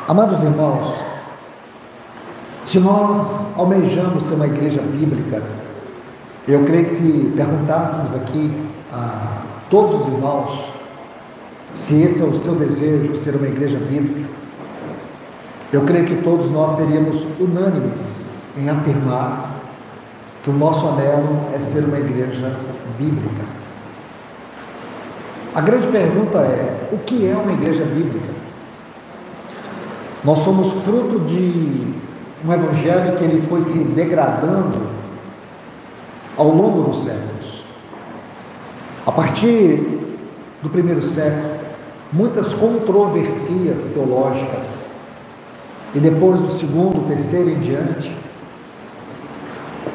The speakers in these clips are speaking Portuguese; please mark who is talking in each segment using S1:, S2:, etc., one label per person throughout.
S1: Amados irmãos, se nós almejamos ser uma igreja bíblica, eu creio que se perguntássemos aqui a todos os irmãos se esse é o seu desejo, ser uma igreja bíblica, eu creio que todos nós seríamos unânimes em afirmar que o nosso anelo é ser uma igreja bíblica. A grande pergunta é: o que é uma igreja bíblica? Nós somos fruto de um evangelho que ele foi se degradando ao longo dos séculos. A partir do primeiro século, muitas controversias teológicas, e depois do segundo, terceiro em diante,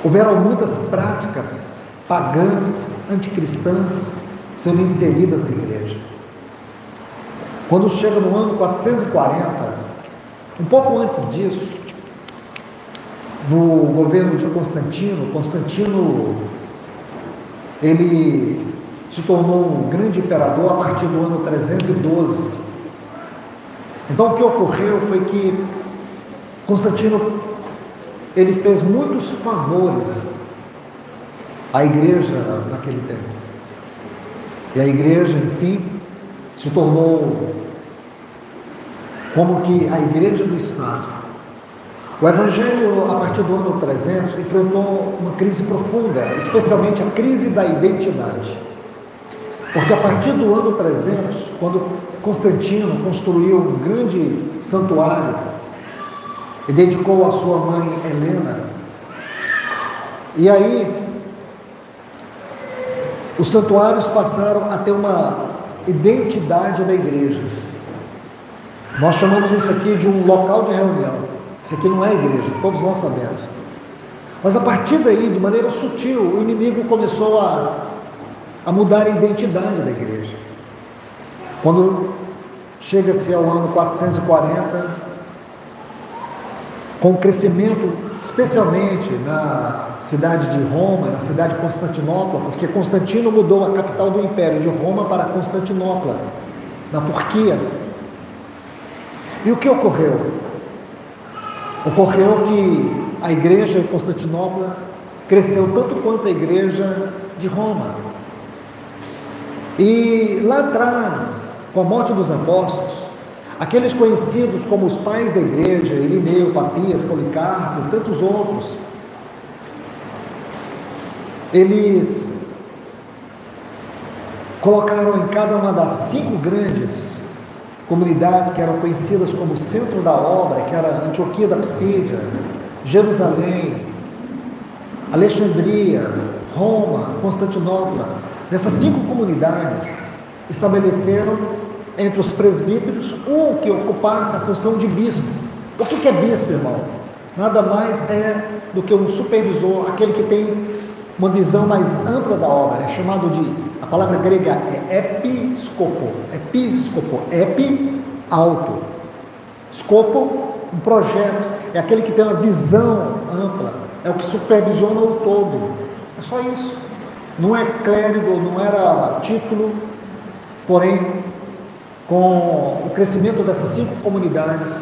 S1: houveram muitas práticas pagãs, anticristãs, sendo inseridas na igreja. Quando chega no ano 440, um pouco antes disso, no governo de Constantino, ele se tornou um grande imperador a partir do ano 312. Então o que ocorreu foi que Constantino, ele fez muitos favores à igreja naquele tempo. E a igreja, enfim, se tornou como que a igreja do Estado. O evangelho, a partir do ano 300, enfrentou uma crise profunda, especialmente a crise da identidade. Porque a partir do ano 300, quando Constantino construiu um grande santuário e dedicou a sua mãe Helena, e aí os santuários passaram a ter uma identidade da igreja. Nós chamamos isso aqui de um local de reunião. Isso aqui não é igreja, todos nós sabemos. Mas a partir daí, de maneira sutil, o inimigo começou a mudar a identidade da igreja. Quando chega-se ao ano 440, com o crescimento, especialmente na cidade de Roma, na cidade de Constantinopla, porque Constantino mudou a capital do império de Roma para Constantinopla, na Turquia. E o que ocorreu? Ocorreu que a igreja em Constantinopla cresceu tanto quanto a igreja de Roma. E lá atrás, com a morte dos apóstolos, aqueles conhecidos como os pais da igreja, Irineu, Papias, Policarpo e tantos outros, eles colocaram em cada uma das 5 grandes comunidades que eram conhecidas como centro da obra, que era Antioquia da Psídia, Jerusalém, Alexandria, Roma, Constantinopla. Nessas 5 comunidades estabeleceram entre os presbíteros um que ocupasse a função de bispo. O que é bispo, irmão? Nada mais é do que um supervisor, aquele que tem uma visão mais ampla da obra. É chamado de, a palavra grega é episcopo, epi, alto, scopo, um projeto, é aquele que tem uma visão ampla, é o que supervisiona o todo. É só isso. Não é clérigo, não era título, porém, com o crescimento dessas 5 comunidades,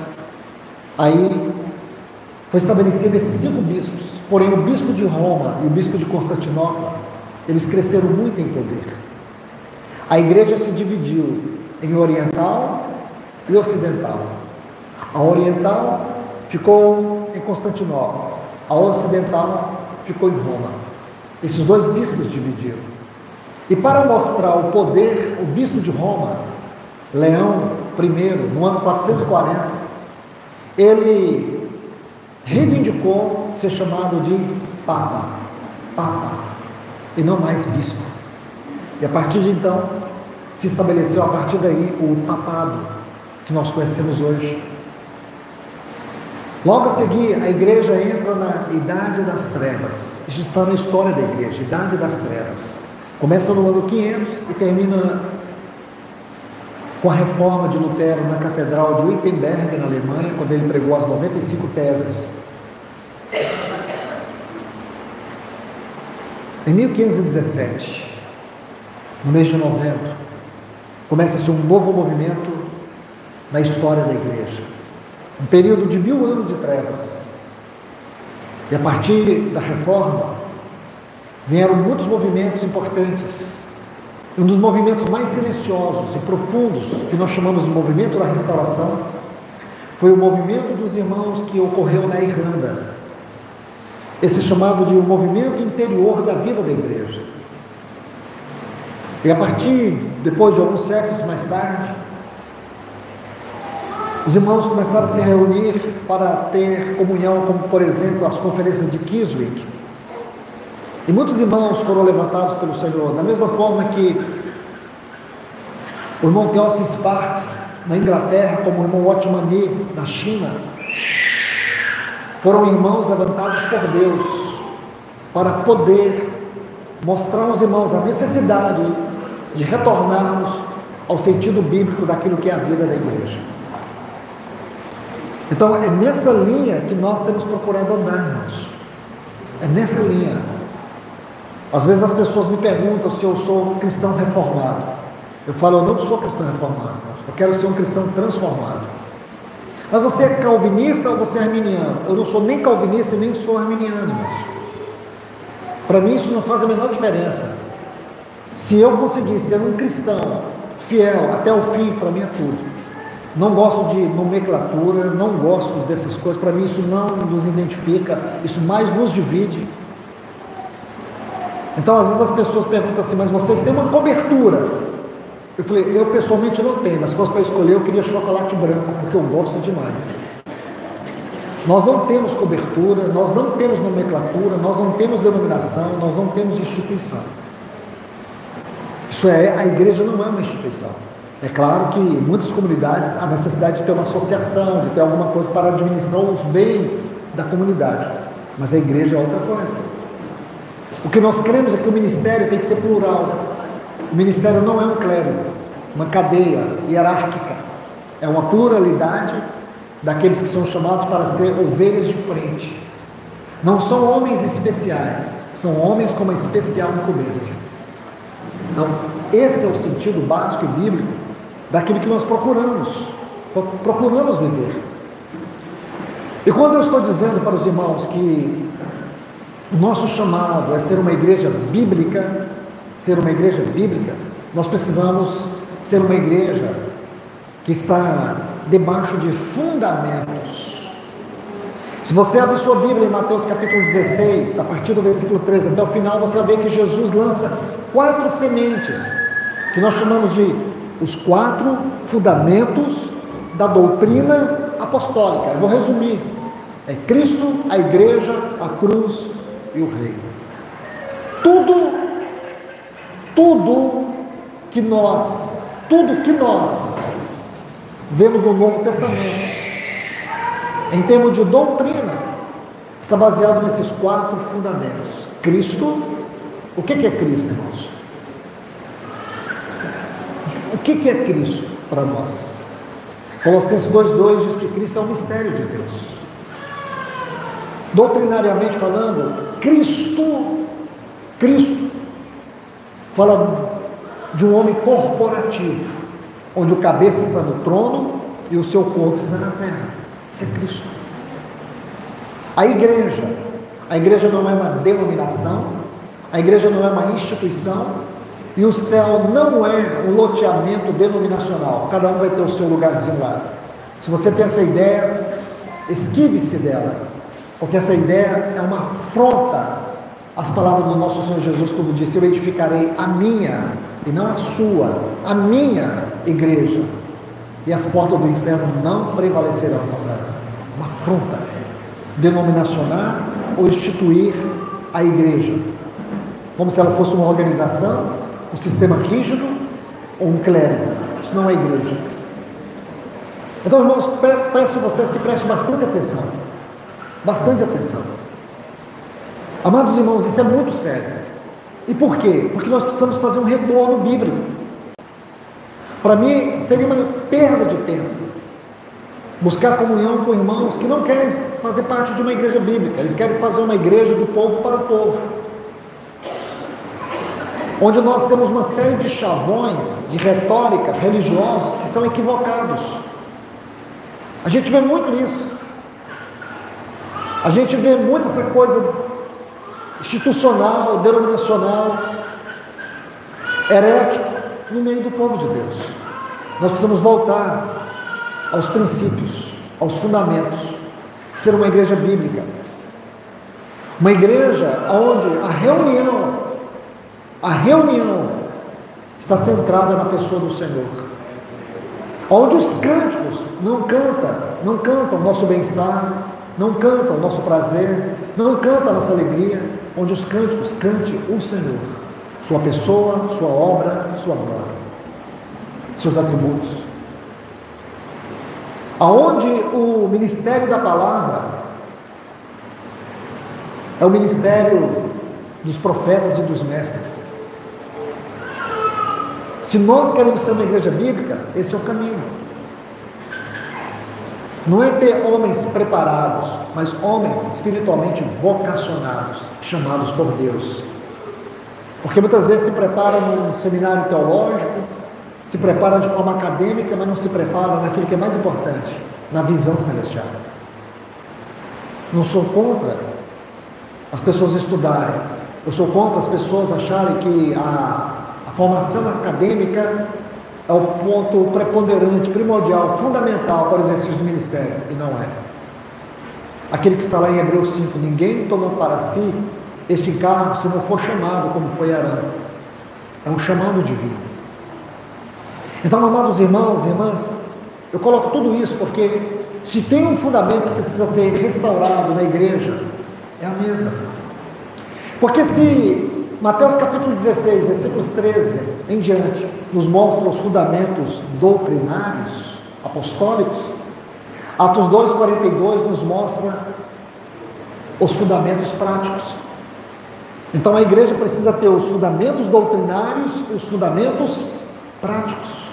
S1: aí foi estabelecido esses 5 bispos. Porém, o bispo de Roma e o bispo de Constantinopla, eles cresceram muito em poder. A igreja se dividiu em oriental e ocidental. A oriental ficou em Constantinopla, a ocidental ficou em Roma. Esses 2 bispos dividiram. E para mostrar o poder, o bispo de Roma, Leão I, no ano 440, ele reivindicou ser chamado de Papa, e não mais bispo. E a partir de então, se estabeleceu a partir daí o papado, que nós conhecemos hoje. Logo a seguir, a igreja entra na Idade das Trevas. Isso está na história da igreja, Idade das Trevas. Começa no ano 500 e termina com a reforma de Lutero na Catedral de Wittenberg, na Alemanha, quando ele pregou as 95 teses. Em 1517, no mês de novembro, começa-se um novo movimento na história da igreja. um período de 1000 anos de trevas. E a partir da reforma, vieram muitos movimentos importantes. Um dos movimentos mais silenciosos e profundos, que nós chamamos de movimento da restauração, foi o movimento dos irmãos que ocorreu na Irlanda. Esse chamado de um movimento interior da vida da igreja. E a partir, depois de alguns séculos mais tarde, os irmãos começaram a se reunir para ter comunhão, como por exemplo as conferências de Keswick. E muitos irmãos foram levantados pelo Senhor, da mesma forma que o irmão Theophilus Sparks, na Inglaterra, como o irmão Watchman Nee, na China, foram irmãos levantados por Deus, para poder mostrar aos irmãos a necessidade de retornarmos ao sentido bíblico daquilo que é a vida da igreja. Então é nessa linha que nós temos procurado andarmos, é nessa linha. Às vezes as pessoas me perguntam se eu sou cristão reformado. Eu falo, eu não sou cristão reformado, eu quero ser um cristão transformado. Mas você é calvinista ou você é arminiano? Eu não sou nem calvinista e nem sou arminiano, irmãos. Para mim isso não faz a menor diferença. Se eu conseguir ser um cristão fiel até o fim, para mim é tudo. Não gosto de nomenclatura, não gosto dessas coisas, para mim isso não nos identifica, isso mais nos divide. Então às vezes as pessoas perguntam assim, mas vocês têm uma cobertura? Eu falei, eu pessoalmente não tenho, mas se fosse para escolher eu queria chocolate branco, porque eu gosto demais. Nós não temos cobertura, nós não temos nomenclatura, nós não temos denominação, nós não temos instituição. Isso é, a igreja não é uma instituição. É claro que em muitas comunidades há necessidade de ter uma associação, de ter alguma coisa para administrar os bens da comunidade, mas a igreja é outra coisa. O que nós cremos é que o ministério tem que ser plural. O ministério não é um clérigo, uma cadeia hierárquica, é uma pluralidade daqueles que são chamados para ser ovelhas de frente. Não são homens especiais, são homens com uma especial incumbência. Então, esse é o sentido básico e bíblico daquilo que nós procuramos viver. E quando eu estou dizendo para os irmãos que o nosso chamado é ser uma igreja bíblica, nós precisamos ser uma igreja que está debaixo de fundamentos. Se você abrir sua Bíblia em Mateus capítulo 16, a partir do versículo 13 até o final, você vai ver que Jesus lança 4 sementes, que nós chamamos de os 4 fundamentos da doutrina apostólica. Eu vou resumir: é Cristo, a igreja, a cruz e o reino. Tudo que nós vemos no Novo Testamento, em termos de doutrina, está baseado nesses 4 fundamentos. Cristo, o que é Cristo, irmãos? O que é Cristo para nós? Colossenses 2,2 diz que Cristo é um mistério de Deus. Doutrinariamente falando, Cristo fala de um homem corporativo, onde o cabeça está no trono e o seu corpo está na terra. Isso é Cristo. A igreja não é uma denominação, a igreja não é uma instituição, e o céu não é um loteamento denominacional, cada um vai ter o seu lugarzinho lá. Se você tem essa ideia, esquive-se dela, porque essa ideia é uma afronta às palavras do nosso Senhor Jesus, quando disse: eu edificarei a minha, e não a sua, a minha igreja, e as portas do inferno não prevalecerão contra ela. Uma afronta denominacional ou instituir a igreja como se ela fosse uma organização, um sistema rígido ou um clérigo. Isso não é igreja. Então, irmãos, peço a vocês que prestem bastante atenção. Bastante atenção. Amados irmãos, isso é muito sério. E por quê? Porque nós precisamos fazer um retorno bíblico. Para mim, seria uma perda de tempo buscar comunhão com irmãos que não querem fazer parte de uma igreja bíblica. Eles querem fazer uma igreja do povo para o povo, onde nós temos uma série de chavões de retórica religiosos que são equivocados. A gente vê muito isso. A gente vê muito essa coisa institucional, denominacional, herético, no meio do povo de Deus. Nós precisamos voltar aos princípios, aos fundamentos, ser uma igreja bíblica, uma igreja onde a reunião está centrada na pessoa do Senhor, onde os cânticos não cantam o nosso bem-estar, não cantam o nosso prazer, não cantam a nossa alegria, onde os cânticos cante o Senhor, sua pessoa, sua obra, sua glória, seus atributos. Aonde o ministério da palavra é o ministério dos profetas e dos mestres. Se nós queremos ser uma igreja bíblica, esse é o caminho. Não é ter homens preparados, mas homens espiritualmente vocacionados, chamados por Deus. Porque muitas vezes se prepara num seminário teológico, se prepara de forma acadêmica, mas não se prepara naquilo que é mais importante, na visão celestial. Não sou contra as pessoas estudarem, eu sou contra as pessoas acharem que a formação acadêmica é o ponto preponderante, primordial, fundamental para o exercício do ministério, e não é. Aquele que está lá em Hebreus 5, ninguém toma para si este encargo se não for chamado como foi Arão. É um chamado divino. Então, amados irmãos e irmãs, eu coloco tudo isso porque se tem um fundamento que precisa ser restaurado na igreja, é a mesa. Porque se Mateus capítulo 16, versículos 13 em diante, nos mostra os fundamentos doutrinários, apostólicos, Atos 2,42 nos mostra os fundamentos práticos. Então a igreja precisa ter os fundamentos doutrinários e os fundamentos práticos.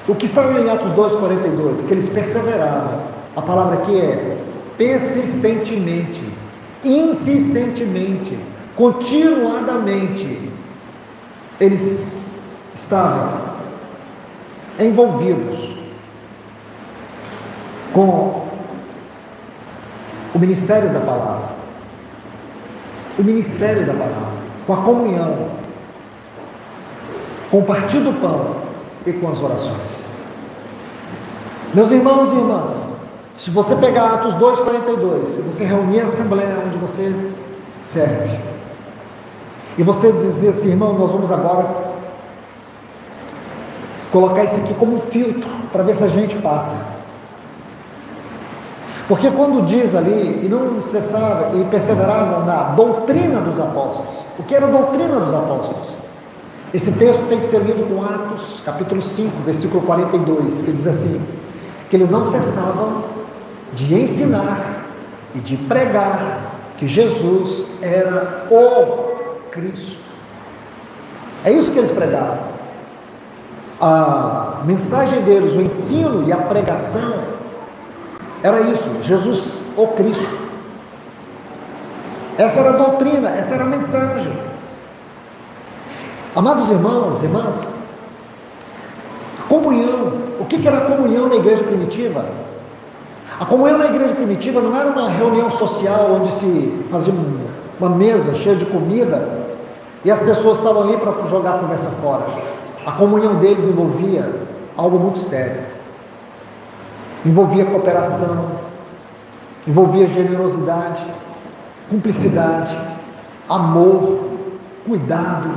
S1: O que está em Atos 2,42? Que eles perseveraram. A palavra aqui é persistentemente, insistentemente, continuadamente. Eles estavam envolvidos com o ministério da palavra, com a comunhão, com o partir do pão e com as orações. Meus irmãos e irmãs, se você pegar Atos 2,42, se você reunir a assembleia onde você serve, e você dizer assim, irmão, nós vamos agora colocar isso aqui como um filtro, para ver se a gente passa. Porque quando diz ali, e não cessava, e perseveravam na doutrina dos apóstolos. O que era a doutrina dos apóstolos? Esse texto tem que ser lido com Atos, capítulo 5, versículo 42, que diz assim, que eles não cessavam de ensinar e de pregar que Jesus era o Cristo. É isso que eles pregavam. A mensagem deles, o ensino e a pregação, era isso, Jesus, o Cristo. Essa era a doutrina, essa era a mensagem. Amados irmãos e irmãs, comunhão, o que era a comunhão na igreja primitiva? A comunhão na igreja primitiva não era uma reunião social onde se fazia uma mesa cheia de comida e as pessoas estavam ali para jogar a conversa fora. A comunhão deles envolvia algo muito sério. Envolvia cooperação, envolvia generosidade, cumplicidade, amor, cuidado,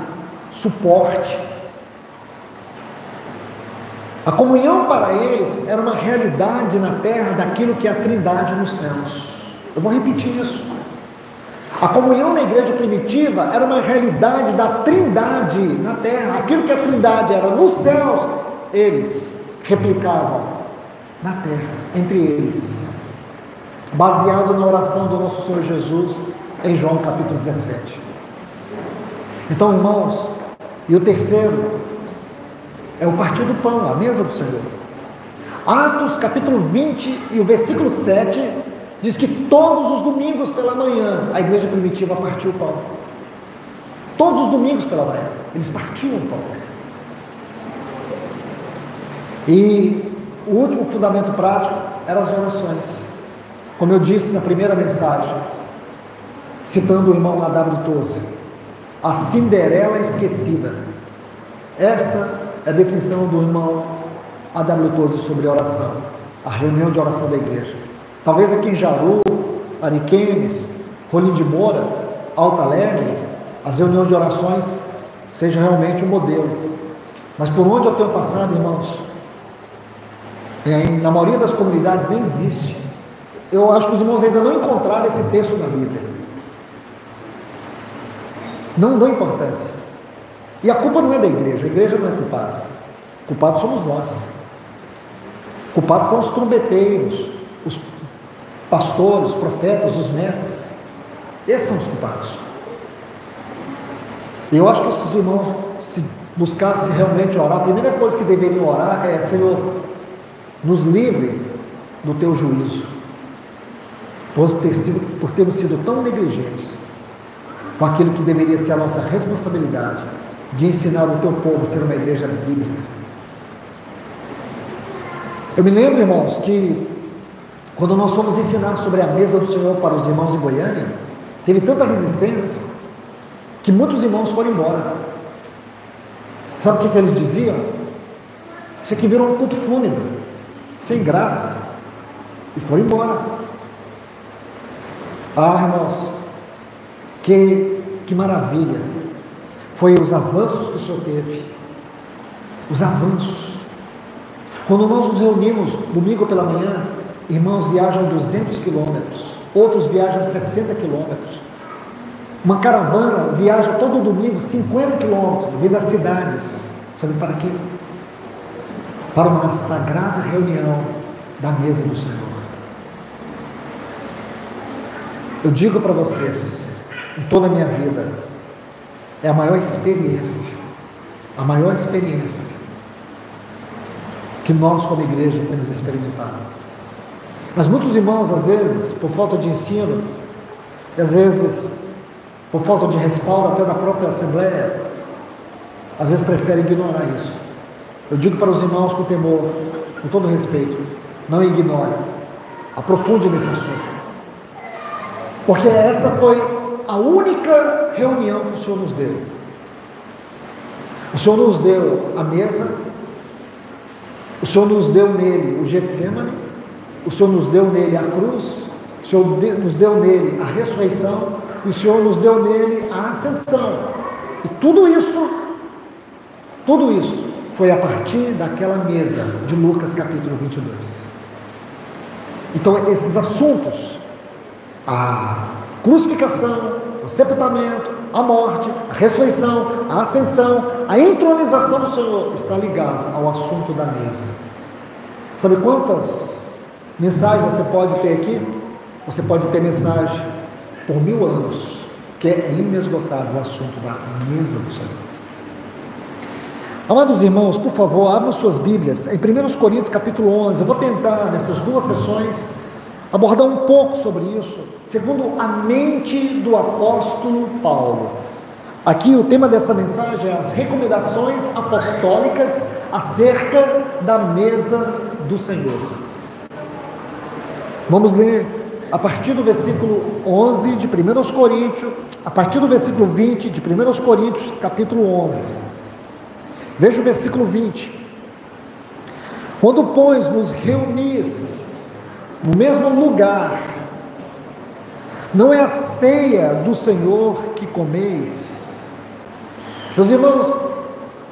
S1: suporte. A comunhão para eles era uma realidade na terra daquilo que é a Trindade nos céus. Eu vou repetir isso. A comunhão na igreja primitiva era uma realidade da Trindade na terra. Aquilo que a Trindade era nos céus, eles replicavam na terra, entre eles, baseado na oração do nosso Senhor Jesus em João capítulo 17. Então, irmãos, e o terceiro é o partir do pão, a mesa do Senhor. Atos capítulo 20 e o versículo 7 diz que todos os domingos pela manhã a igreja primitiva partiu o pão. Todos os domingos pela manhã eles partiam o pão. E o último fundamento prático eram as orações. Como eu disse na primeira mensagem, citando o irmão A.W. Tozer, a Cinderela esquecida. Esta é a definição do irmão A.W. Tozer sobre oração, a reunião de oração da igreja. Talvez aqui em Jaru, Ariquemes, Rolim de Moura, Alto Alegre, as reuniões de orações sejam realmente um modelo. Mas por onde eu tenho passado, irmãos, na maioria das comunidades nem existe. Eu acho que os irmãos ainda não encontraram esse texto na Bíblia. Não dão importância. E a culpa não é da igreja, a igreja não é culpada. Culpados somos nós. Culpados são os trombeteiros, os pastores, os profetas, os mestres. Esses são os culpados. E eu acho que esses irmãos, se buscassem realmente orar, a primeira coisa que deveriam orar é: Senhor, nos livre do teu juízo, por termos sido tão negligentes com aquilo que deveria ser a nossa responsabilidade, de ensinar o teu povo a ser uma igreja bíblica. Eu me lembro, irmãos, que quando nós fomos ensinar sobre a mesa do Senhor para os irmãos em Goiânia, teve tanta resistência que muitos irmãos foram embora. Sabe o que eles diziam? Isso aqui virou um culto fúnebre, sem graça, e foram embora. Ah, irmãos, que maravilha foi os avanços que o Senhor teve, os avanços. Quando nós nos reunimos domingo pela manhã, irmãos viajam 200 quilômetros, outros viajam 60 quilômetros. Uma caravana viaja todo domingo 50 quilômetros, vem das cidades. Sabe para quê? Para uma sagrada reunião da mesa do Senhor. Eu digo para vocês, em toda a minha vida, é a maior experiência que nós como igreja temos experimentado. Mas muitos irmãos, às vezes, por falta de ensino, e às vezes por falta de respaldo até da própria Assembleia, às vezes preferem ignorar isso. Eu digo para os irmãos com temor, com todo respeito, não ignore, aprofunde nesse assunto, porque essa foi a única reunião que o Senhor nos deu. O Senhor nos deu a mesa, o Senhor nos deu nele o Getsemane, o Senhor nos deu nele a cruz, o Senhor nos deu nele a ressurreição, e o Senhor nos deu nele a ascensão. E tudo isso foi a partir daquela mesa de Lucas capítulo 22. Então esses assuntos, a crucificação, o sepultamento, a morte, a ressurreição, a ascensão, a entronização do Senhor, está ligado ao assunto da mesa. Sabe quantas mensagens você pode ter aqui? Você pode ter mensagem por 1000 anos, porque é inesgotável o assunto da mesa do Senhor. Amados irmãos, por favor, abram suas Bíblias em 1 Coríntios capítulo 11. Eu vou tentar, nessas 2 sessões, abordar um pouco sobre isso, segundo a mente do apóstolo Paulo. Aqui o tema dessa mensagem é as recomendações apostólicas acerca da mesa do Senhor. Vamos ler a partir do versículo 11 de 1 Coríntios, a partir do versículo 20 de 1 Coríntios capítulo 11. Veja o versículo 20. Quando, pois, vos reunis no mesmo lugar, não é a ceia do Senhor que comeis? Meus irmãos,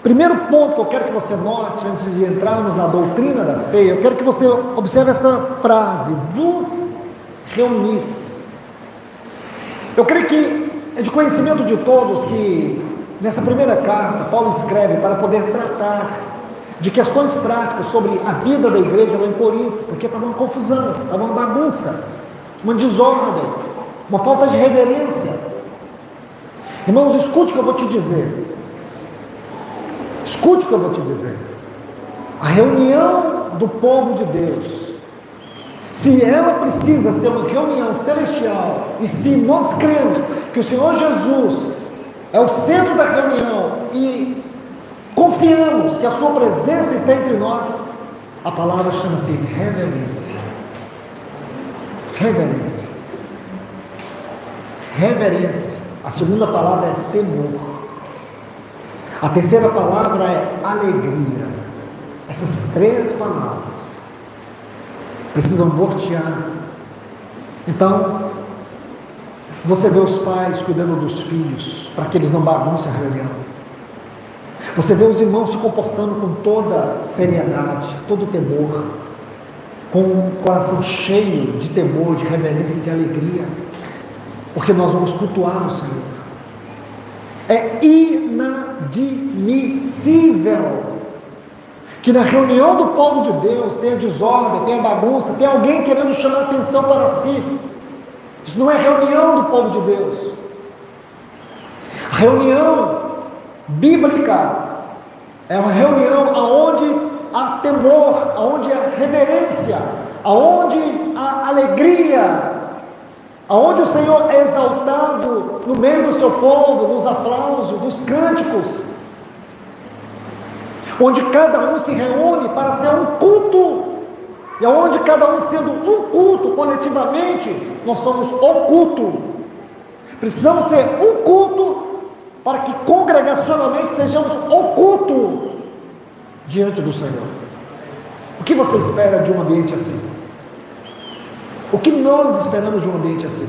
S1: primeiro ponto que eu quero que você note, antes de entrarmos na doutrina da ceia, eu quero que você observe essa frase: vos reunis. Eu creio que é de conhecimento de todos que nessa primeira carta Paulo escreve para poder tratar de questões práticas sobre a vida da igreja lá em Corinto, porque estava uma confusão, estava uma bagunça, uma desordem, uma falta de reverência. Irmãos, escute o que eu vou te dizer. Escute o que eu vou te dizer. A reunião do povo de Deus, se ela precisa ser uma reunião celestial, e se nós cremos que o Senhor Jesus é o centro da reunião e confiamos que a sua presença está entre nós, A palavra chama-se reverência. Reverência. Reverência. A segunda palavra é temor. A terceira palavra é alegria. Essas três palavras precisam nortear. Então, você vê os pais cuidando dos filhos, para que eles não baguncem a reunião. Você vê os irmãos se comportando com toda seriedade, todo temor, com o coração cheio de temor, de reverência e de alegria, porque nós vamos cultuar o Senhor. É inadmissível que na reunião do povo de Deus tenha desordem, tenha bagunça, tenha alguém querendo chamar atenção para si. Isso não é reunião do povo de Deus. A reunião bíblica é uma reunião onde há temor, onde há reverência, onde há alegria, onde o Senhor é exaltado no meio do seu povo, nos aplausos, dos cânticos, onde cada um se reúne para ser um culto, e onde cada um sendo um culto coletivamente, nós somos o culto. Precisamos ser um culto para que congregacionalmente sejamos o culto diante do Senhor. O que você espera de um ambiente assim? O que nós esperamos de um ambiente assim?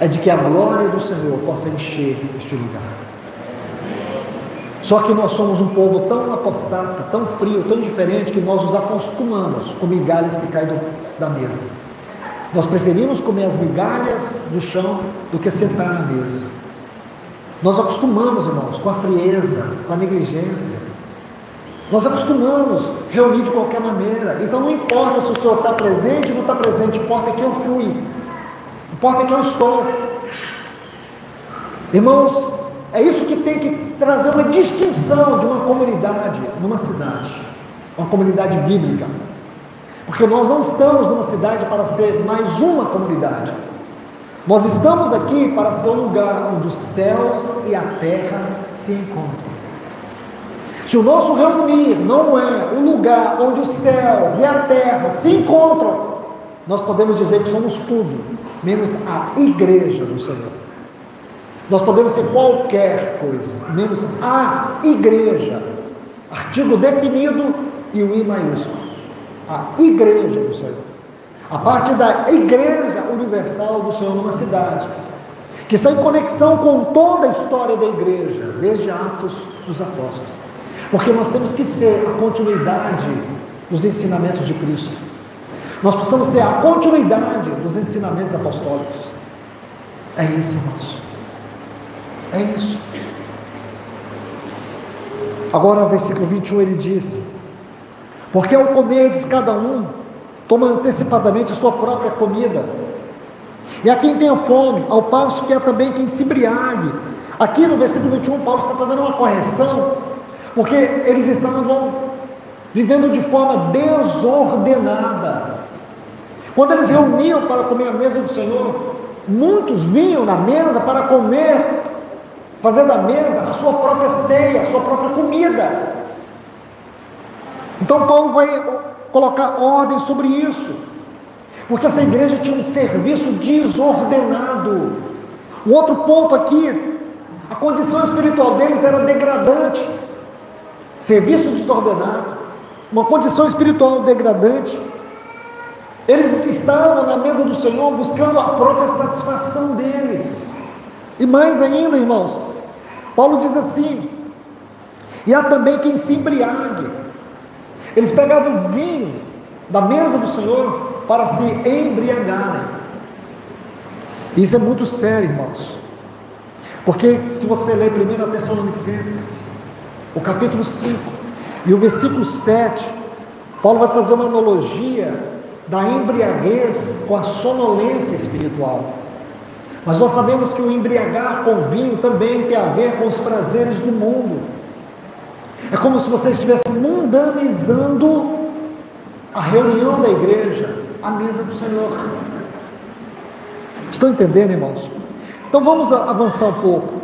S1: É de que a glória do Senhor possa encher este lugar. Só que nós somos um povo tão apostata, tão frio, tão diferente, que nós nos acostumamos com migalhas que caem da mesa. Nós preferimos comer as migalhas do chão do que sentar na mesa. Nós acostumamos, irmãos, com a frieza, com a negligência. Nós acostumamos reunir de qualquer maneira. Então não importa se o Senhor está presente ou não está presente, importa que eu fui, importa que eu estou. Irmãos, é isso que tem que trazer uma distinção de uma comunidade numa cidade, uma comunidade bíblica, porque nós não estamos numa cidade para ser mais uma comunidade, nós estamos aqui para ser um lugar onde os céus e a terra se encontram. Se o nosso reunir não é um lugar onde os céus e a terra se encontram, nós podemos dizer que somos tudo, menos a igreja do Senhor. Nós podemos ser qualquer coisa, menos a igreja, artigo definido e o I maiúsculo, a igreja do Senhor, a parte da igreja universal do Senhor numa cidade, que está em conexão com toda a história da igreja, desde Atos dos Apóstolos, porque nós temos que ser a continuidade dos ensinamentos de Cristo, nós precisamos ser a continuidade dos ensinamentos apostólicos. É isso, irmãos. É isso. Agora, versículo 21, ele diz: porque ao comerdes cada um, toma antecipadamente a sua própria comida, e a quem tenha fome, ao passo que há também quem se embriague. Aqui no versículo 21, Paulo está fazendo uma correção, porque eles estavam vivendo de forma desordenada. Quando eles reuniam para comer a mesa do Senhor, muitos vinham na mesa para comer, fazer da mesa a sua própria ceia, a sua própria comida. Então Paulo vai colocar ordem sobre isso, porque essa igreja tinha um serviço desordenado. Um outro ponto aqui, a condição espiritual deles era degradante. Serviço desordenado, uma condição espiritual degradante. Eles estavam na mesa do Senhor buscando a própria satisfação deles. E mais ainda, irmãos, Paulo diz assim: e há também quem se embriague. Eles pegavam o vinho da mesa do Senhor para se embriagarem. Isso é muito sério, irmãos, porque se você ler 1 Tessalonicenses, o capítulo 5 e o versículo 7, Paulo vai fazer uma analogia da embriaguez com a sonolência espiritual. Mas nós sabemos que o embriagar com vinho também tem a ver com os prazeres do mundo. É como se você estivesse mundanizando a reunião da igreja, a mesa do Senhor. Estão entendendo, irmãos? Então vamos avançar um pouco.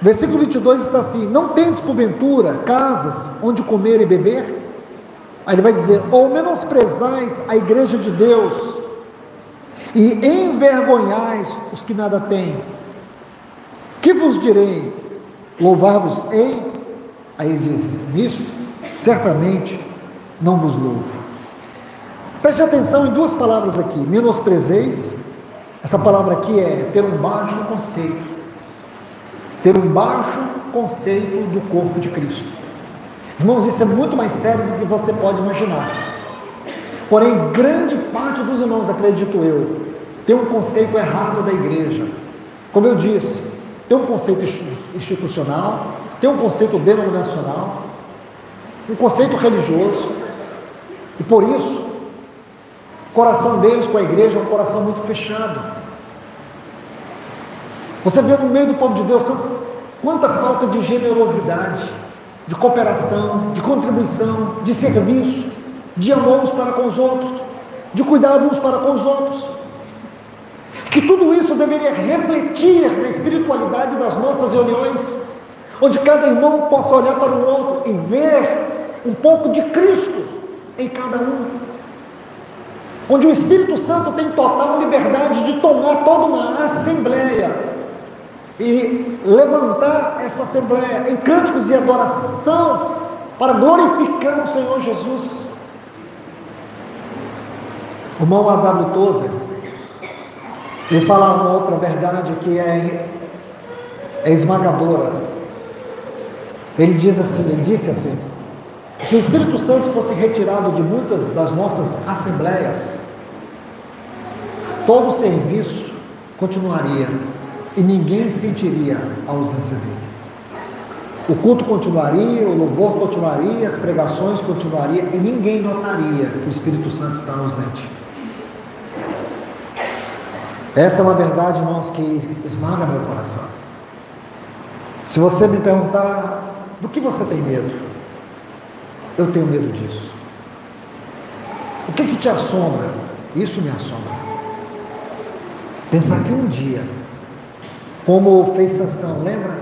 S1: Versículo 22 está assim: não tendes porventura casas onde comer e beber? Aí ele vai dizer: ou menosprezais a igreja de Deus, e envergonhais os que nada têm, que vos direi? Louvar-vos-ei? Aí ele diz: nisto, certamente não vos louvo. Preste atenção em duas palavras aqui: menosprezeis. Essa palavra aqui é ter um baixo conceito, ter um baixo conceito do corpo de Cristo. Irmãos, isso é muito mais sério do que você pode imaginar. Porém, grande parte dos irmãos, acredito eu, tem um conceito errado da igreja. Como eu disse, tem um conceito institucional, tem um conceito denominacional, um conceito religioso, e por isso, o coração deles com a igreja é um coração muito fechado. Você vê no meio do povo de Deus quanta falta de generosidade, de cooperação, de contribuição, de serviço, de amor uns para com os outros, de cuidado uns para com os outros. Que tudo isso deveria refletir na espiritualidade das nossas reuniões, onde cada irmão possa olhar para o outro e ver um pouco de Cristo em cada um, onde o Espírito Santo tem total liberdade de tomar toda uma assembleia e levantar essa assembleia em cânticos e adoração para glorificar o Senhor Jesus. O irmão A.W. Tozer, ele fala uma outra verdade que é esmagadora. Ele disse assim: se o Espírito Santo fosse retirado de muitas das nossas assembleias, todo o serviço continuaria e ninguém sentiria a ausência dele. O culto continuaria, o louvor continuaria, as pregações continuariam e ninguém notaria que o Espírito Santo está ausente. Essa é uma verdade, irmãos, que esmaga meu coração. Se você me perguntar: do que você tem medo? Eu tenho medo disso. O que te assombra? Isso me assombra. Pensar que um dia, como fez Sansão, lembra?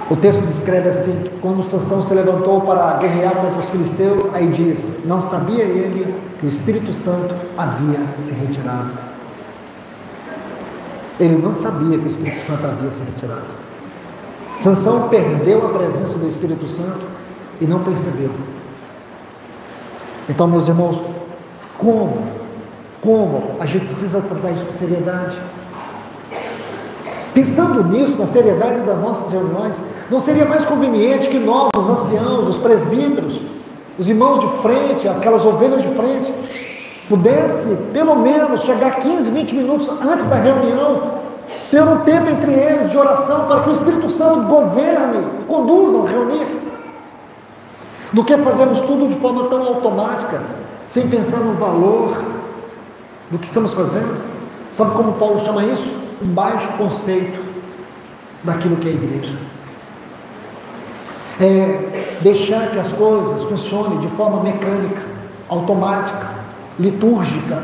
S1: O texto descreve assim, que quando Sansão se levantou para guerrear contra os filisteus, aí diz: não sabia ele que o Espírito Santo havia se retirado. Ele não sabia que o Espírito Santo havia se retirado. Sansão perdeu a presença do Espírito Santo e não percebeu. Então, meus irmãos, como a gente precisa tratar isso com seriedade? Pensando nisso, na seriedade das nossas reuniões, não seria mais conveniente que nós, os anciãos, os presbíteros, os irmãos de frente, aquelas ovelhas de frente, pudesse pelo menos chegar 15, 20 minutos antes da reunião, ter um tempo entre eles de oração para que o Espírito Santo governe e conduza a reunir, do que fazermos tudo de forma tão automática, sem pensar no valor do que estamos fazendo. Sabe como Paulo chama isso? Um baixo conceito daquilo que é a igreja. É deixar que as coisas funcionem de forma mecânica, automática, litúrgica.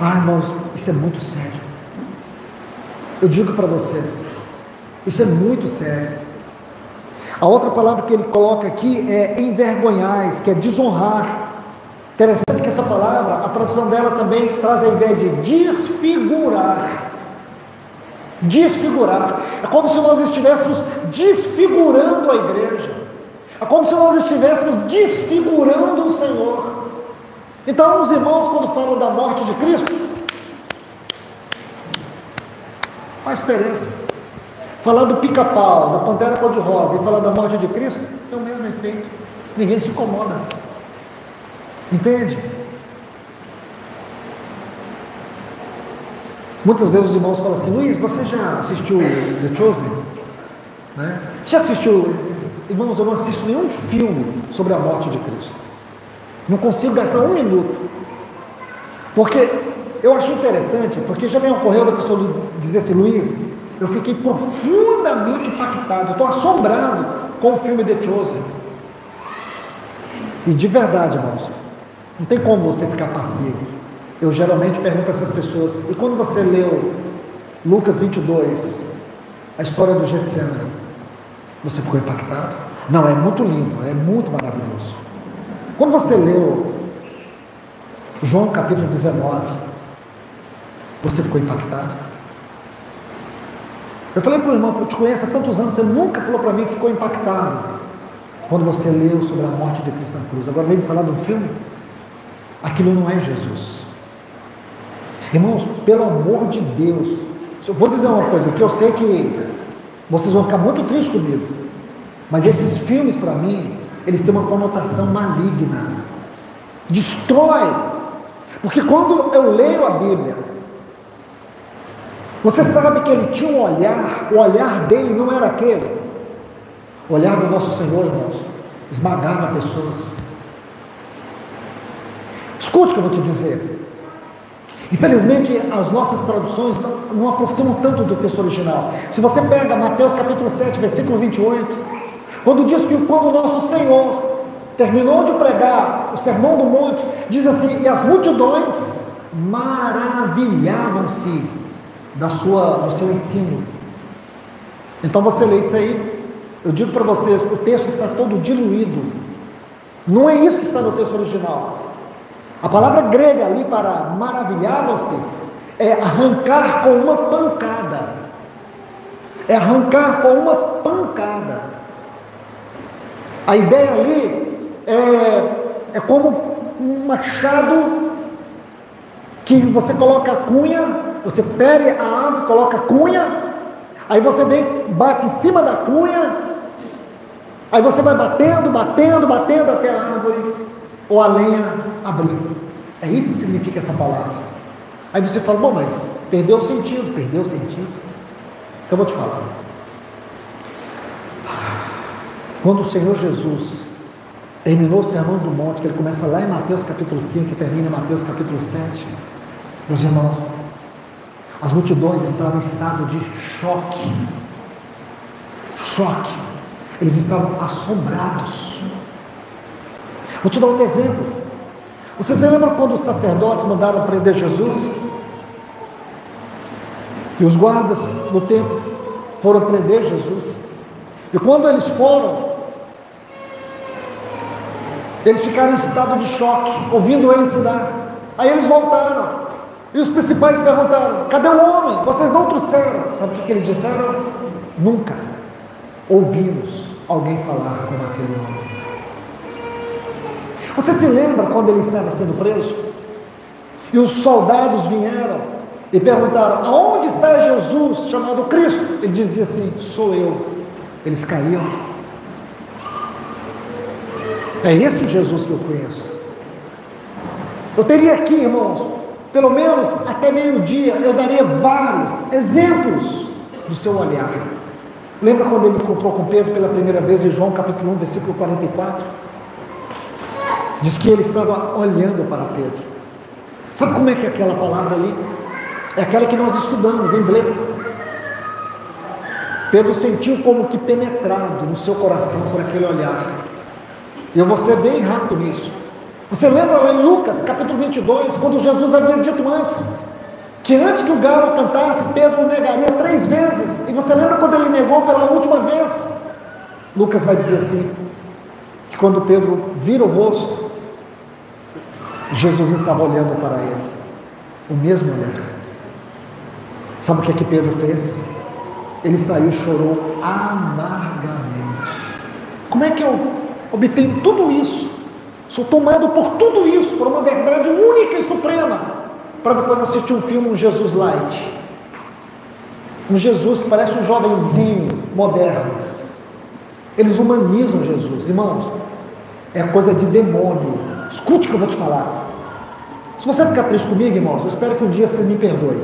S1: Irmãos, isso é muito sério. Eu digo para vocês, isso é muito sério. A outra palavra que ele coloca aqui é envergonhais, que é desonrar. Interessante que essa palavra, a tradução dela também traz a ideia de desfigurar. Desfigurar. É como se nós estivéssemos desfigurando a igreja. É como se nós estivéssemos desfigurando o Senhor. Então, os irmãos, quando falam da morte de Cristo, faz diferença. Falar do pica-pau, da pantera cor-de-rosa e falar da morte de Cristo, tem o mesmo efeito. Ninguém se incomoda. Entende? Muitas vezes os irmãos falam assim: Luiz, você já assistiu The Chosen? Né? Já assistiu? Irmãos, eu não assisto nenhum filme sobre a morte de Cristo. Não consigo gastar um minuto. Porque eu achei interessante, porque já me ocorreu da pessoa dizer assim: Luiz, eu fiquei profundamente impactado, estou assombrado com o filme The Chosen. E de verdade, irmãos, não tem como você ficar passivo. Eu geralmente pergunto para essas pessoas: e quando você leu Lucas 22, a história do Getsemane, você ficou impactado? Não, é muito lindo, é muito maravilhoso. Quando você leu João capítulo 19, você ficou impactado? Eu falei para o irmão que eu te conheço há tantos anos, você nunca falou para mim que ficou impactado quando você leu sobre a morte de Cristo na cruz. Agora vem me falar de um filme? Aquilo não é Jesus. Irmãos, pelo amor de Deus, eu vou dizer uma coisa que eu sei que vocês vão ficar muito tristes comigo, mas esses filmes para mim, eles têm uma conotação maligna, destrói, porque quando eu leio a Bíblia, você sabe que ele tinha um olhar, o olhar dele não era aquele, o olhar do nosso Senhor, irmãos, esmagava pessoas. Escute o que eu vou te dizer. Infelizmente, as nossas traduções não aproximam tanto do texto original. Se você pega Mateus capítulo 7, versículo 28, quando diz que quando o nosso Senhor terminou de pregar o Sermão do Monte, diz assim, e as multidões maravilhavam-se do seu ensino. Então você lê isso aí, eu digo para vocês, o texto está todo diluído. Não é isso que está no texto original. A palavra grega ali para maravilhavam-se é arrancar com uma pancada. É arrancar com uma pancada. A ideia ali é como um machado que você coloca a cunha, você fere a árvore, coloca a cunha, aí você vem, bate em cima da cunha, aí você vai batendo até a árvore ou a lenha abrir. É isso que significa essa palavra. Aí você fala, bom, mas perdeu o sentido. Então eu vou te falar. Quando o Senhor Jesus terminou o Sermão do Monte, que ele começa lá em Mateus capítulo 5 e termina em Mateus capítulo 7, meus irmãos, as multidões estavam em estado de choque. Eles estavam assombrados. Vou te dar um exemplo. Você se lembra quando os sacerdotes mandaram prender Jesus? E os guardas do templo foram prender Jesus. E quando eles foram, eles ficaram em estado de choque, ouvindo ele ensinar. Aí eles voltaram. E os principais perguntaram, cadê o homem? Vocês não trouxeram. Sabe o que eles disseram? Nunca ouvimos alguém falar como aquele homem. Você se lembra quando ele estava sendo preso? E os soldados vieram e perguntaram, aonde está Jesus, chamado Cristo? Ele dizia assim, sou eu. Eles caíam. É esse Jesus que eu conheço. Eu teria aqui, irmãos, pelo menos até meio-dia, eu daria vários exemplos do seu olhar. Lembra quando ele encontrou com Pedro pela primeira vez em João capítulo 1, versículo 44? Diz que ele estava olhando para Pedro. Sabe como é que é aquela palavra ali? É aquela que nós estudamos em hebreu. Pedro sentiu como que penetrado no seu coração por aquele olhar. E eu vou ser bem rápido nisso. Você lembra lá em Lucas capítulo 22, quando Jesus havia dito antes, que antes que o galo cantasse, Pedro o negaria 3 vezes. E você lembra quando ele negou pela última vez? Lucas vai dizer assim, que quando Pedro vira o rosto, Jesus estava olhando para ele, o mesmo olhar. Sabe o que é que Pedro fez? Ele saiu e chorou amargamente. Como é que eu obtenho tudo isso? Sou tomado por tudo isso, por uma verdade única e suprema, para depois assistir um filme, um Jesus light, um Jesus que parece um jovenzinho moderno. Eles humanizam Jesus, irmãos, é coisa de demônio. Escute o que eu vou te falar. Se você ficar triste comigo, irmãos, eu espero que um dia você me perdoe,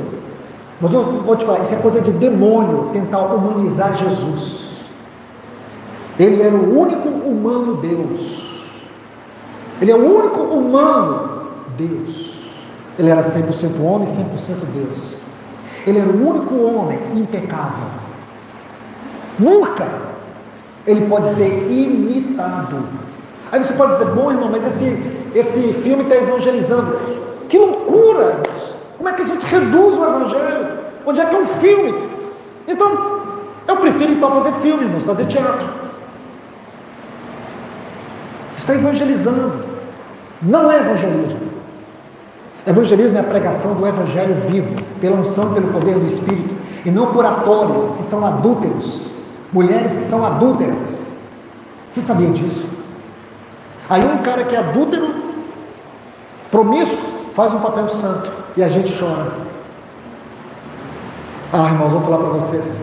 S1: mas eu vou te falar, isso é coisa de demônio, tentar humanizar Jesus. Ele era o único humano Deus. Ele é o único humano Deus. Ele era 100% homem e 100% Deus. Ele era o único homem impecável. Nunca ele pode ser imitado. Aí você pode dizer, bom irmão, mas esse filme está evangelizando. Que loucura! Como é que a gente reduz o evangelho? Onde é que é um filme? Então, eu prefiro então fazer filme, irmãos, fazer teatro. está evangelizando. Não é evangelismo. Evangelismo é a pregação do evangelho vivo, pela unção, pelo poder do Espírito, e não por atores que são adúlteros, mulheres que são adúlteras. Você sabia disso? Aí um cara que é adúltero, promíscuo, faz um papel santo, e a gente chora. Ah, irmãos, vou falar para vocês,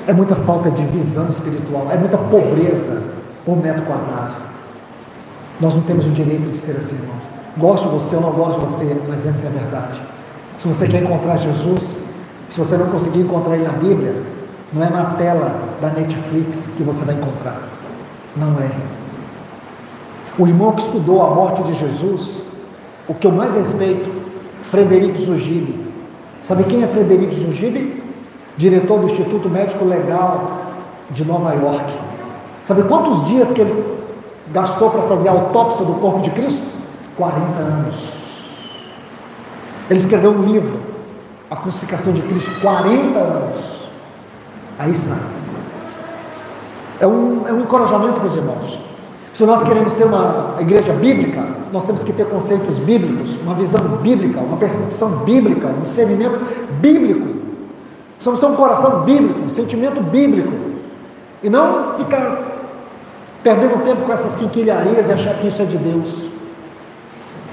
S1: é muita falta de visão espiritual, é muita pobreza por metro quadrado. Nós não temos o direito de ser assim, irmãos. Gosto de você ou não gosto de você, mas essa é a verdade. Se você quer encontrar Jesus, se você não conseguir encontrar Ele na Bíblia, não é na tela da Netflix que você vai encontrar. Não é. O irmão que estudou a morte de Jesus, o que eu mais respeito, Frederico Zugibe. Sabe quem é Frederico Zugibe? Diretor do Instituto Médico Legal de Nova York. Sabe quantos dias que ele gastou para fazer a autópsia do corpo de Cristo? 40 anos. Ele escreveu um livro, A Crucificação de Cristo, 40 anos. Aí está. É um encorajamento para os irmãos. Se nós queremos ser uma igreja bíblica, nós temos que ter conceitos bíblicos, uma visão bíblica, uma percepção bíblica, um discernimento bíblico. Precisamos ter um coração bíblico, um sentimento bíblico, e não ficar perdendo tempo com essas quinquilharias e achar que isso é de Deus,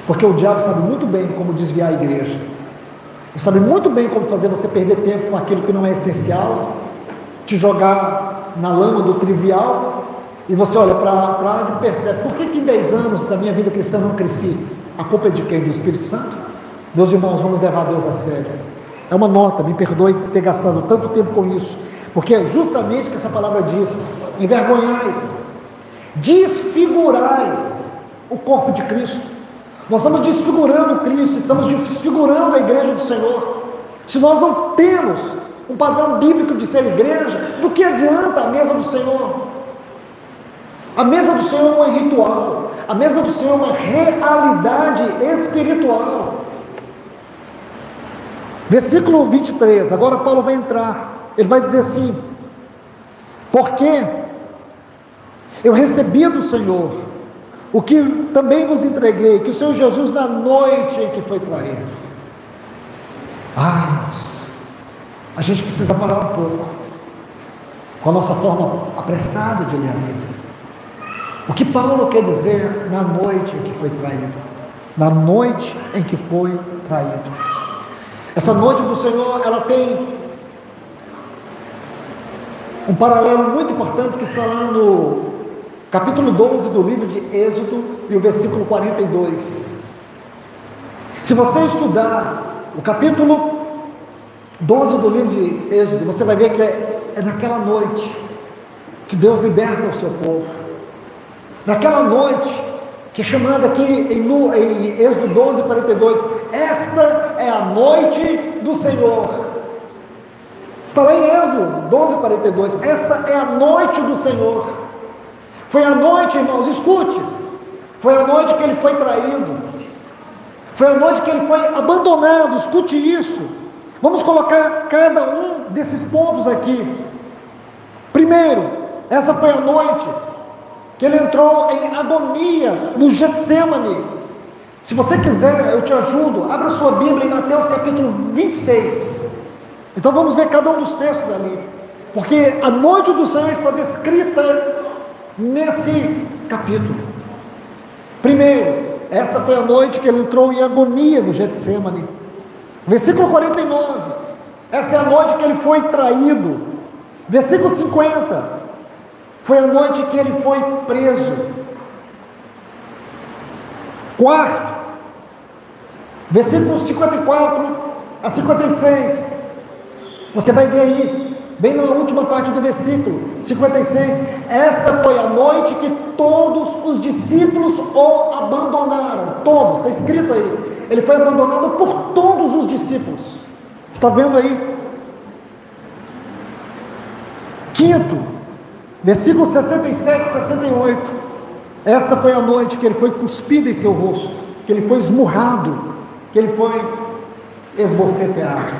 S1: porque o diabo sabe muito bem como desviar a igreja, ele sabe muito bem como fazer você perder tempo com aquilo que não é essencial, te jogar na lama do trivial, e você olha para trás e percebe, por que em 10 anos da minha vida cristã não cresci? A culpa é de quem? Do Espírito Santo? Meus irmãos, vamos levar Deus a sério. É uma nota, me perdoe ter gastado tanto tempo com isso, porque é justamente o que essa palavra diz: envergonhais, desfigurais o corpo de Cristo. Nós estamos desfigurando Cristo, estamos desfigurando a igreja do Senhor. Se nós não temos um padrão bíblico de ser igreja, do que adianta a mesa do Senhor? A mesa do Senhor não é ritual, a mesa do Senhor é uma realidade espiritual. Versículo 23, agora Paulo vai entrar, ele vai dizer assim: porque eu recebi do Senhor o que também vos entreguei, que o Senhor Jesus, na noite em que foi traído. A gente precisa parar um pouco com a nossa forma apressada de ler a Bíblia. O que Paulo quer dizer na noite em que foi traído? Na noite em que foi traído. Essa noite do Senhor, ela tem um paralelo muito importante que está lá no capítulo 12 do livro de Êxodo e o versículo 42. Se você estudar o capítulo 12 do livro de Êxodo, você vai ver que é naquela noite que Deus liberta o seu povo. Naquela noite, que é chamada aqui em Êxodo 12, 42, esta é a noite do Senhor. Está lá em Êxodo 12, 42, esta é a noite do Senhor. Foi a noite, irmãos, escute, foi a noite que ele foi traído, foi a noite que ele foi abandonado, escute isso. Vamos colocar cada um desses pontos aqui. Primeiro, essa foi a noite que ele entrou em agonia no Getsemane. Se você quiser, eu te ajudo, abra sua Bíblia em Mateus capítulo 26, então vamos ver cada um dos textos ali, porque a noite do Senhor está descrita nesse capítulo. Primeiro, essa foi a noite que ele entrou em agonia no Getsemane. Versículo 49, essa é a noite que ele foi traído. Versículo 50, foi a noite que ele foi preso. Quarto, versículos 54 a 56, você vai ver aí, bem na última parte do versículo 56, essa foi a noite que todos os discípulos o abandonaram. Todos, está escrito aí, ele foi abandonado por todos os discípulos. Está vendo aí? Quinto, versículo 67 e 68, essa foi a noite que ele foi cuspido em seu rosto, que ele foi esmurrado, que ele foi esbofeteado.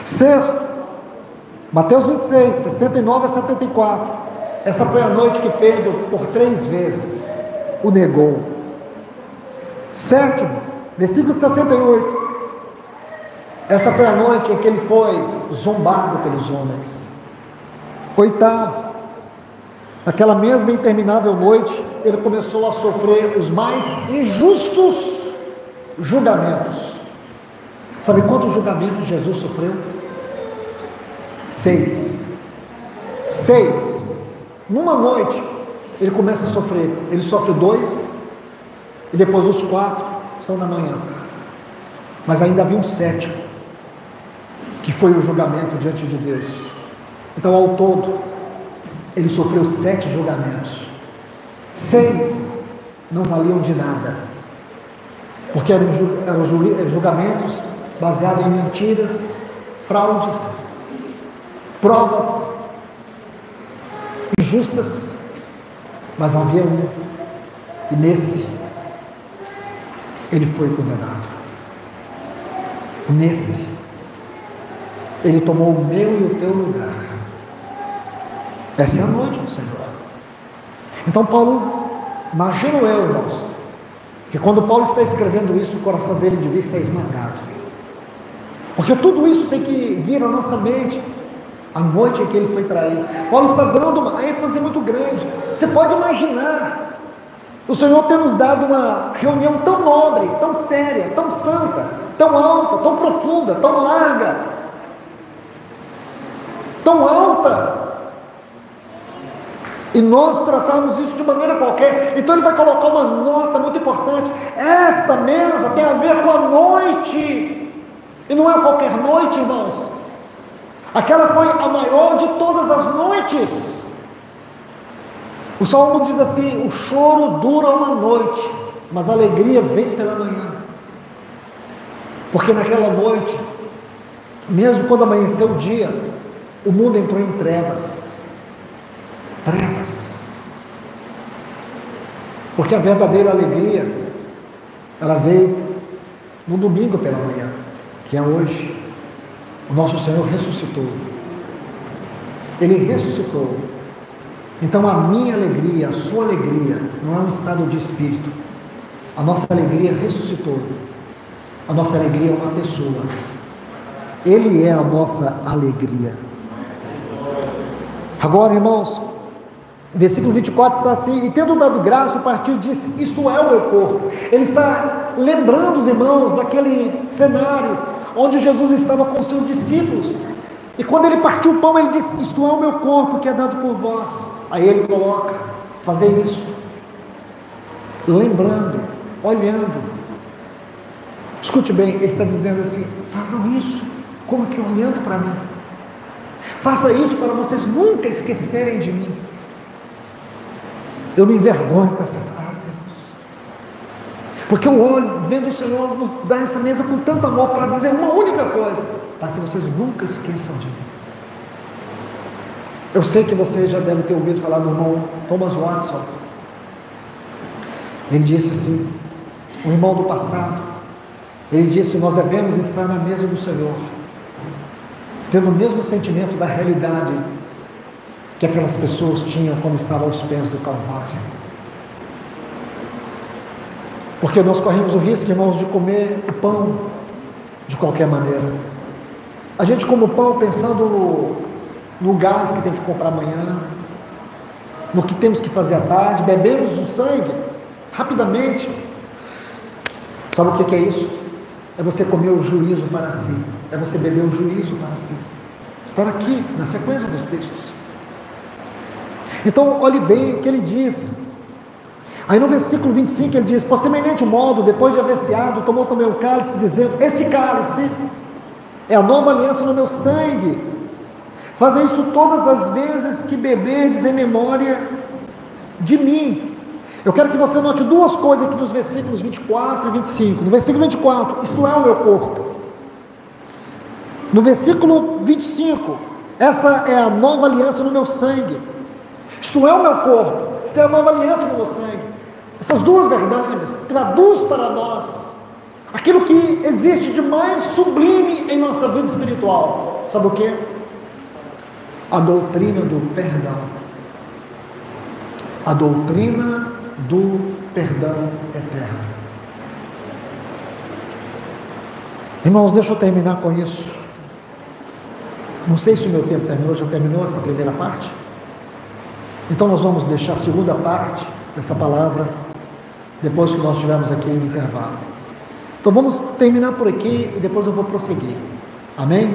S1: Sexto, Mateus 26, 69 a 74, Essa foi a noite que Pedro, por 3 vezes, o negou. 7º, versículo 68. Essa foi a noite em que ele foi zombado pelos homens. 8º, naquela mesma interminável noite, ele começou a sofrer os mais injustos julgamentos. Sabe quantos julgamentos Jesus sofreu? 6. Numa noite, ele começa a sofrer. Ele sofre 2, e depois os 4 são na manhã. Mas ainda havia um 7º, que foi o julgamento diante de Deus. Então, ao todo, ele sofreu 7 julgamentos. 6 não valiam de nada, porque eram julgamentos baseados em mentiras, fraudes, provas injustas. Mas havia um, e nesse ele foi condenado. Nesse ele tomou o meu e o teu lugar. Essa é a noite do Senhor. Então Paulo, imagino eu, irmãos, que quando Paulo está escrevendo isso, o coração dele devia estar esmagado, porque tudo isso tem que vir à nossa mente. A noite em que ele foi traído, Paulo está dando uma ênfase muito grande. Você pode imaginar o Senhor ter nos dado uma reunião tão nobre, tão séria, tão santa, tão alta, tão profunda, tão larga, tão alta, e nós tratarmos isso de maneira qualquer. Então ele vai colocar uma nota muito importante: esta mesa tem a ver com a noite, e não é qualquer noite, irmãos. Aquela foi a maior de todas as noites. O Salmo diz assim: o choro dura uma noite, mas a alegria vem pela manhã. Porque naquela noite, mesmo quando amanheceu o dia, o mundo entrou em trevas. Porque a verdadeira alegria, ela veio no domingo pela manhã, que é hoje. O nosso Senhor ressuscitou. Ele ressuscitou. Então a minha alegria, a sua alegria, não é um estado de espírito. A nossa alegria ressuscitou. A nossa alegria é uma pessoa. Ele é a nossa alegria. Agora, irmãos, versículo 24 está assim: e tendo dado graça, partiu e disse: isto é o meu corpo. Ele está lembrando os irmãos daquele cenário onde Jesus estava com os seus discípulos, e quando ele partiu o pão, ele disse: isto é o meu corpo que é dado por vós. Aí ele coloca: fazer isso, lembrando, olhando. Escute bem, ele está dizendo assim: façam isso, como que olhando para mim. Faça isso para vocês nunca esquecerem de mim. Eu me envergonho com essa frase, porque eu olho, vendo o Senhor nos dar essa mesa com tanto amor, para dizer uma única coisa: para que vocês nunca esqueçam de mim. Eu sei que você já deve ter ouvido falar do irmão Thomas Watson. Ele disse assim, um irmão do passado, ele disse: nós devemos estar na mesa do Senhor, tendo o mesmo sentimento da realidade que aquelas pessoas tinham quando estavam aos pés do Calvário. Porque nós corremos o risco, irmãos, de comer o pão de qualquer maneira. A gente come o pão pensando no gás que tem que comprar amanhã, no que temos que fazer à tarde. Bebemos o sangue rapidamente. Sabe o que é isso? É você comer o juízo para si. É você beber o juízo para si. Estar aqui na sequência dos textos. Então olhe bem o que ele diz. Aí no versículo 25 ele diz: por semelhante modo, depois de haver ceado, tomou também o cálice, dizendo: este cálice é a nova aliança no meu sangue. Fazei isso todas as vezes que beberdes em memória de mim. Eu quero que você note duas coisas aqui nos versículos 24 e 25. No versículo 24, isto é o meu corpo. No versículo 25, esta é a nova aliança no meu sangue. Isto é o meu corpo, isto é a nova aliança no meu sangue. Essas duas verdades traduz para nós aquilo que existe de mais sublime em nossa vida espiritual. Sabe o que? A doutrina do perdão. A doutrina do perdão eterno. Irmãos, deixa eu terminar com isso. Não sei se o meu tempo terminou, já terminou essa primeira parte? Então nós vamos deixar a segunda parte dessa palavra, depois que nós tivermos aqui no intervalo. Então vamos terminar por aqui e depois eu vou prosseguir. Amém?